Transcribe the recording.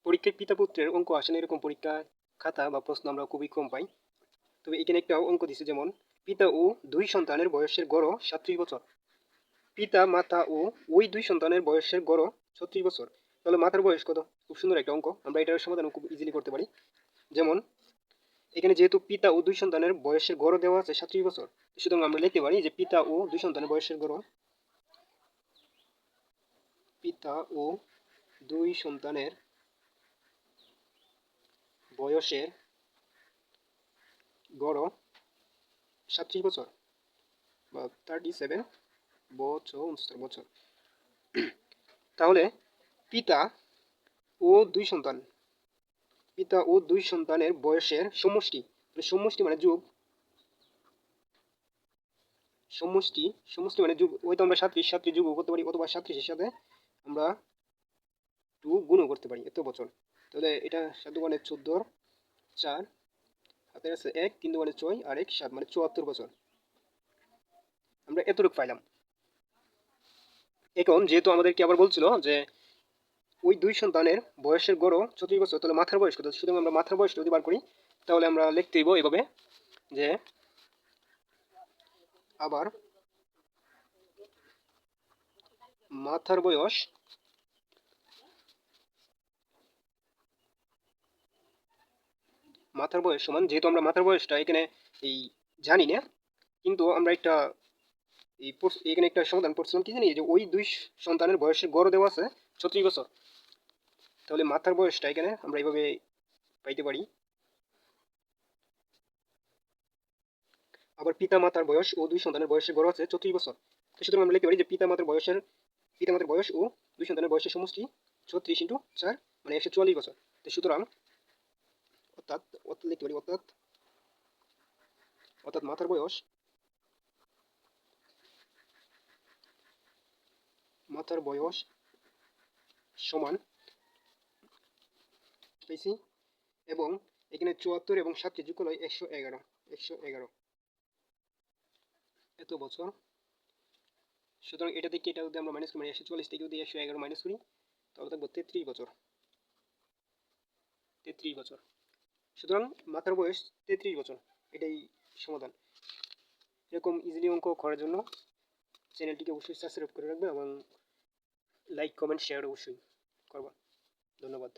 পরীক্ষায় পিতা পুত্রের অঙ্ক আসে না, এরকম পরীক্ষা খাতা বা প্রশ্ন আমরা খুবই কম পাই। তবে এখানে একটা অঙ্ক দিছে, যেমন পিতা ও দুই সন্তানের বয়সের গড় 37 বছর। পিতা, মাতা ও ওই দুই সন্তানের বয়সের গড় 36 বছর। তাহলে মাতার বয়স কত? খুব সুন্দর একটা অঙ্ক, আমরা এটার সমাধান খুব ইজিলি করতে পারি। যেমন এখানে যেহেতু পিতা ও দুই সন্তানের বয়সের গড় দেওয়া আছে 37 বছর, সুতরাং আমরা লিখতে পারি যে পিতা ও দুই সন্তানের বয়সের গড়, পিতা ও দুই সন্তানের বয়সের গড় 37 বছর বা 37 বছর। তাহলে পিতা ও দুই সন্তান, পিতা ও দুই সন্তানের বয়সের সমষ্টি, সমষ্টি মানে যোগ, সমষ্টি সমষ্টি মানে যোগ। হয়তো আমরা 37 যোগ করতে পারি, অথবা 37-এর সাথে আমরা 2 গুণও করতে পারি, এত বছর। তাহলে এটা 7 মানে 14, 4 হাতের আছে 1, 3 মানে 6 আর 1 7 মানে 74 বছর। আমরা এতটুকু পাইলাম। এখন যেহেতু আমাদেরকে আবার বলছিল যে ওই দুই সন্তানের বয়সের গড় 36 বছর, তাহলে মাথার বয়স কত? সুতরাং আমরা মাথার বয়সটা যদি বার করি, তাহলে আমরা লিখতে হইব এভাবে যে আবার মাথার বয়স সমান, যেহেতু আমরা মাথার বয়সটা এখানে এই জানি না, কিন্তু আমরা একটা এখানে একটা সমাধান করছিলাম, কি জানি, যে ওই দুই সন্তানের বয়সের গড় দেওয়া আছে 36 বছর। তাহলে মাথার বয়সটা এখানে আমরা এইভাবে পাইতে পারি। আবার পিতা মাতার বয়স ও দুই সন্তানের বয়সের গড় আছে 34 বছর। সুতরাং আমরা লিখতে পারি যে পিতা মাতার বয়স ও দুই সন্তানের বয়সের সমষ্টি 36 × 4 মানে 144 বছর। সুতরাং অর্থাৎ অর্থাৎ লিখতে পারি অর্থাৎ অর্থাৎ মাথার বয়স সমান পেয়েছি, এবং এখানে 74 এবং 7 যোগ করলে 111 এত বছর। সুতরাং এটা থেকে এটা যদি আমরা মাইনাস করি, মানে 144 থেকে যদি 111 মাইনাস করি, তাহলে থাকবো 33 বছর। সুতরাং মাথার বয়স 33 বছর। এটাই সমাধান। এরকম ইজিলি অঙ্ক করার জন্য চ্যানেলটিকে অবশ্যই সাবস্ক্রাইব করে রাখবে এবং লাইক কমেন্ট শেয়ার অবশ্যই করবা। ধন্যবাদ।